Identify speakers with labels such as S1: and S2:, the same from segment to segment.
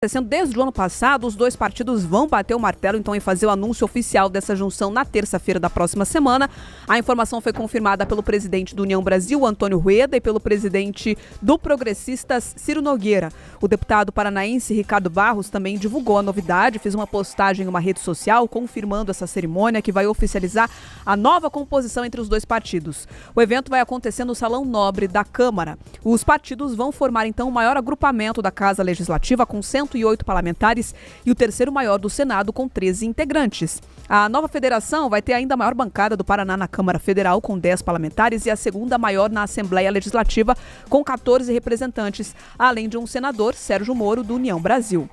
S1: Acontecendo desde o ano passado, os dois partidos vão bater o martelo então em fazer o anúncio oficial dessa junção na terça-feira da próxima semana. A informação foi confirmada pelo presidente do União Brasil, Antônio Rueda, e pelo presidente do Progressistas, Ciro Nogueira. O deputado paranaense Ricardo Barros também divulgou a novidade, fez uma postagem em uma rede social confirmando essa cerimônia que vai oficializar a nova composição entre os dois partidos. O evento vai acontecer no Salão Nobre da Câmara. Os partidos vão formar então o maior agrupamento da Casa Legislativa com 108 parlamentares e o terceiro maior do Senado com 13 integrantes. A nova federação vai ter ainda a maior bancada do Paraná na Câmara Federal com 10 parlamentares e a segunda maior na Assembleia Legislativa com 14 representantes, além de um senador, Sérgio Moro, do União Brasil.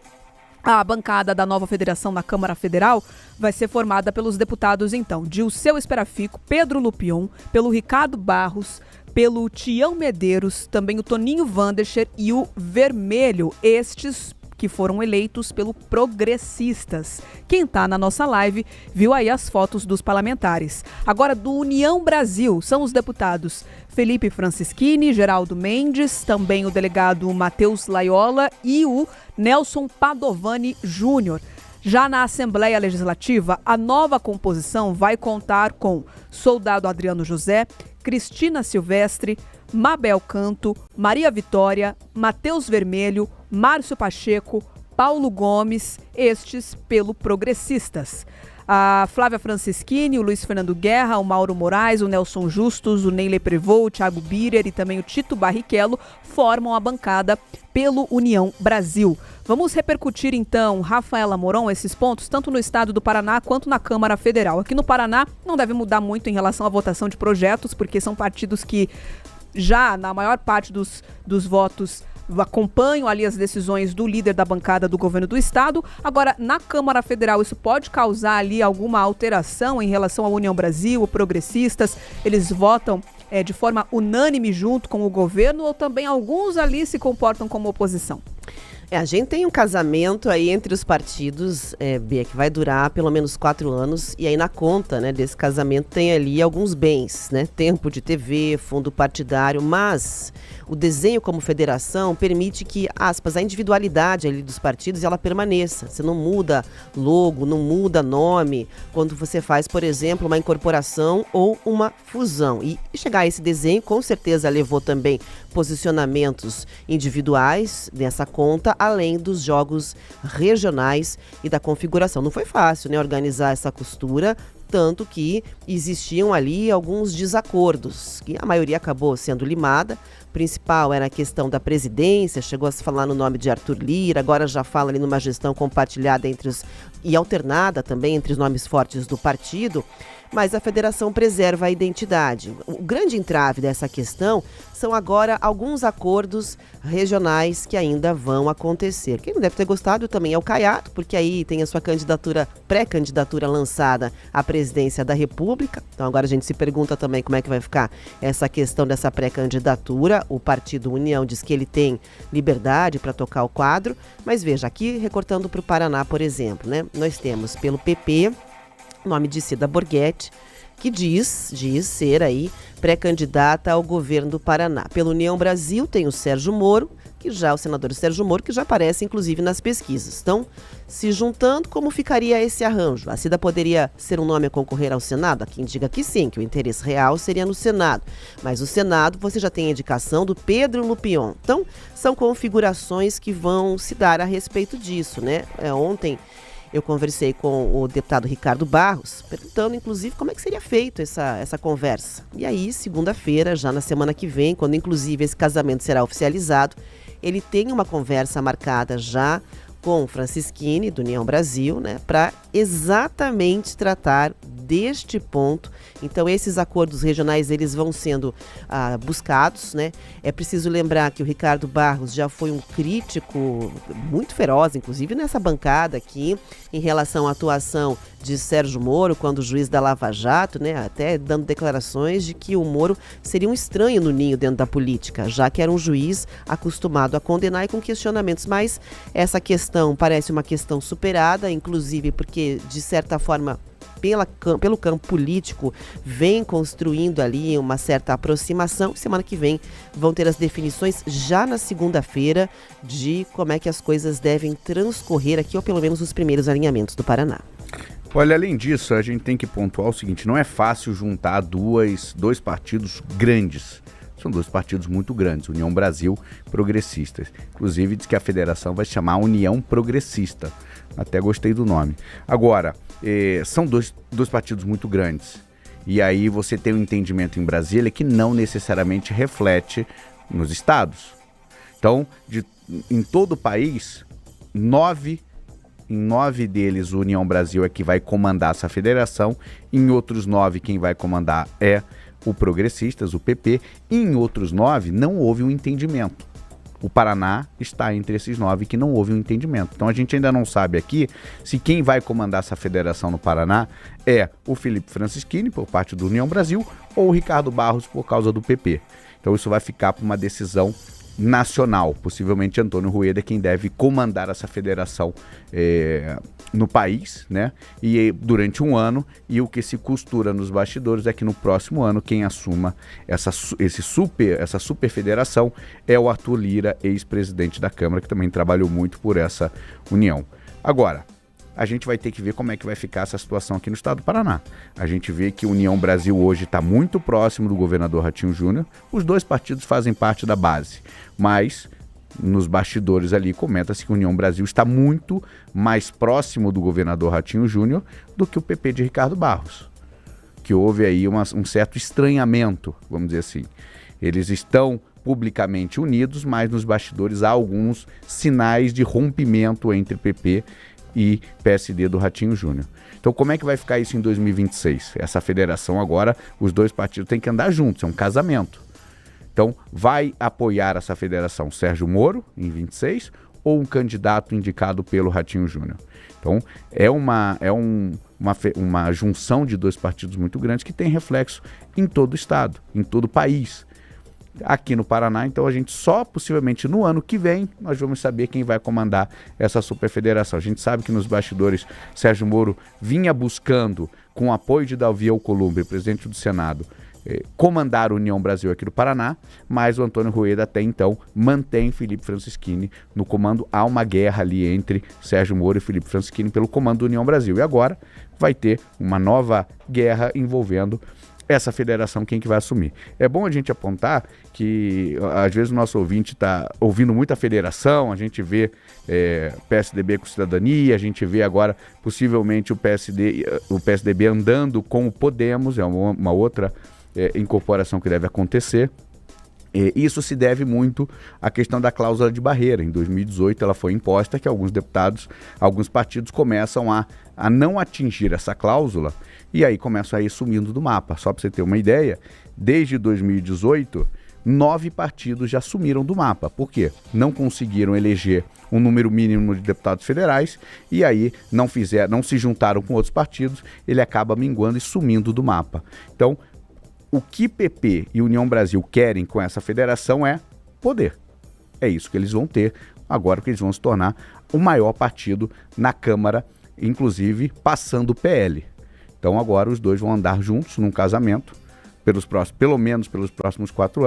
S1: A bancada da nova federação na Câmara Federal vai ser formada pelos deputados, então, Dilceu Esperafico, Pedro Lupion, pelo Ricardo Barros, pelo Tião Medeiros, também o Toninho Wandercher e o Vermelho, estes que foram eleitos pelo Progressistas. Quem está na nossa live viu aí as fotos dos parlamentares. Agora, do União Brasil, são os deputados Felipe Francischini, Geraldo Mendes, também o delegado Matheus Laiola e o Nelson Padovani Júnior. Já na Assembleia Legislativa, a nova composição vai contar com Soldado Adriano José, Cristina Silvestre, Mabel Canto, Maria Vitória, Matheus Vermelho, Márcio Pacheco, Paulo Gomes, estes pelo Progressistas. A Flávia Francischini, o Luiz Fernando Guerra, o Mauro Moraes, o Nelson Justus, o Neyley Prevot, o Thiago Birer e também o Tito Barrichello formam a bancada pelo União Brasil. Vamos repercutir então, Rafaela Moron, esses pontos, tanto no estado do Paraná quanto na Câmara Federal. Aqui no Paraná não deve mudar muito em relação à votação de projetos, porque são partidos que já na maior parte dos votos acompanham ali as decisões do líder da bancada do governo do estado. Agora, na Câmara Federal, isso pode causar ali alguma alteração em relação à União Brasil, Progressistas, eles votam de forma unânime junto com o governo ou também alguns ali se comportam como oposição?
S2: A gente tem um casamento aí entre os partidos, Bia, que vai durar pelo menos 4 anos, e aí na conta, né, desse casamento tem ali alguns bens, né, tempo de TV, fundo partidário, mas o desenho como federação permite que, aspas, a individualidade ali dos partidos, ela permaneça. Você não muda logo, não muda nome, quando você faz, por exemplo, uma incorporação ou uma fusão. E chegar a esse desenho, com certeza levou também posicionamentos individuais nessa conta, além dos jogos regionais e da configuração. Não foi fácil, né, organizar essa costura, tanto que existiam ali alguns desacordos, que a maioria acabou sendo limada. O principal era a questão da presidência, chegou a se falar no nome de Arthur Lira, agora já fala ali numa gestão compartilhada e alternada também entre os nomes fortes do partido, mas a federação preserva a identidade. O grande entrave dessa questão são agora alguns acordos regionais que ainda vão acontecer. Quem não deve ter gostado também é o Caiado, porque aí tem a sua pré-candidatura lançada à presidência da República. Então agora a gente se pergunta também como é que vai ficar essa questão dessa pré-candidatura. O Partido União diz que ele tem liberdade para tocar o quadro, mas veja, aqui recortando para o Paraná, por exemplo, né? Nós temos pelo PP, o nome de Cida Borghetti, que diz ser aí pré-candidata ao governo do Paraná. Pela União Brasil tem o Sérgio Moro, o senador Sérgio Moro, que já aparece inclusive nas pesquisas. Então, se juntando, como ficaria esse arranjo? A Cida poderia ser um nome a concorrer ao Senado? Há quem diga que sim, que o interesse real seria no Senado. Mas o Senado, você já tem a indicação do Pedro Lupion. Então, são configurações que vão se dar a respeito disso, né? Ontem eu conversei com o deputado Ricardo Barros, perguntando, inclusive, como é que seria feito essa conversa. E aí, segunda-feira, já na semana que vem, quando, inclusive, esse casamento será oficializado, ele tem uma conversa marcada já com o Francischini, do União Brasil, né, para exatamente tratar deste ponto. Então, esses acordos regionais, eles vão sendo buscados, né? É preciso lembrar que o Ricardo Barros já foi um crítico muito feroz, inclusive nessa bancada aqui, em relação à atuação de Sérgio Moro, quando juiz da Lava Jato, né? Até dando declarações de que o Moro seria um estranho no ninho dentro da política, já que era um juiz acostumado a condenar e com questionamentos. Mas essa questão parece uma questão superada, inclusive porque, de certa forma, pelo campo político vem construindo ali uma certa aproximação. Semana que vem vão ter as definições já na segunda-feira de como é que as coisas devem transcorrer aqui, ou pelo menos os primeiros alinhamentos do Paraná.
S3: Olha, além disso, a gente tem que pontuar o seguinte, não é fácil juntar dois partidos grandes. São dois partidos muito grandes, União Brasil e Progressistas. Inclusive, diz que a federação vai se chamar União Progressista. Até gostei do nome. Agora, são dois partidos muito grandes. E aí você tem um entendimento em Brasília que não necessariamente reflete nos estados. Então, em todo o país, em 9 deles, o União Brasil é que vai comandar essa federação. Em outros 9, quem vai comandar é o Progressistas, o PP. E em outros 9, não houve um entendimento. O Paraná está entre esses 9 que não houve um entendimento. Então a gente ainda não sabe aqui se quem vai comandar essa federação no Paraná é o Felipe Francischini, por parte do União Brasil, ou o Ricardo Barros, por causa do PP. Então isso vai ficar para uma decisão nacional. Possivelmente Antônio Rueda é quem deve comandar essa federação no país, né? E durante um ano, e o que se costura nos bastidores é que no próximo ano quem assuma essa super federação é o Arthur Lira, ex-presidente da Câmara, que também trabalhou muito por essa união. Agora, a gente vai ter que ver como é que vai ficar essa situação aqui no estado do Paraná. A gente vê que a União Brasil hoje está muito próximo do governador Ratinho Júnior. Os dois partidos fazem parte da base, mas nos bastidores ali comenta-se que a União Brasil está muito mais próximo do governador Ratinho Júnior do que o PP de Ricardo Barros. Que houve aí um certo estranhamento, vamos dizer assim. Eles estão publicamente unidos, mas nos bastidores há alguns sinais de rompimento entre PP e PSD do Ratinho Júnior. Então como é que vai ficar isso em 2026? Essa federação agora, os dois partidos têm que andar juntos, é um casamento. Então vai apoiar essa federação Sérgio Moro em 26 ou um candidato indicado pelo Ratinho Júnior? Então é uma junção de dois partidos muito grandes que tem reflexo em todo o estado, em todo o país. Aqui no Paraná, então a gente só possivelmente no ano que vem nós vamos saber quem vai comandar essa superfederação. A gente sabe que nos bastidores Sérgio Moro vinha buscando, com o apoio de Davi Alcolumbre, presidente do Senado, comandar a União Brasil aqui do Paraná, mas o Antônio Rueda até então mantém Felipe Francischini no comando. Há uma guerra ali entre Sérgio Moro e Felipe Francischini pelo comando da União Brasil. E agora vai ter uma nova guerra envolvendo essa federação, quem que vai assumir. É bom a gente apontar que, às vezes, o nosso ouvinte está ouvindo muito a federação, a gente vê PSDB com cidadania, a gente vê agora, possivelmente, o PSDB andando com o Podemos, é uma outra incorporação que deve acontecer. Isso se deve muito à questão da cláusula de barreira. Em 2018 ela foi imposta, que alguns partidos começam a não atingir essa cláusula e aí começam a ir sumindo do mapa. Só para você ter uma ideia, desde 2018, 9 partidos já sumiram do mapa. Por quê? Não conseguiram eleger um número mínimo de deputados federais e aí não se juntaram com outros partidos, ele acaba minguando e sumindo do mapa. Então, o que PP e União Brasil querem com essa federação é poder. É isso que eles vão ter agora, que eles vão se tornar o maior partido na Câmara, inclusive passando o PL. Então agora os dois vão andar juntos num casamento, pelo menos pelos próximos 4 anos.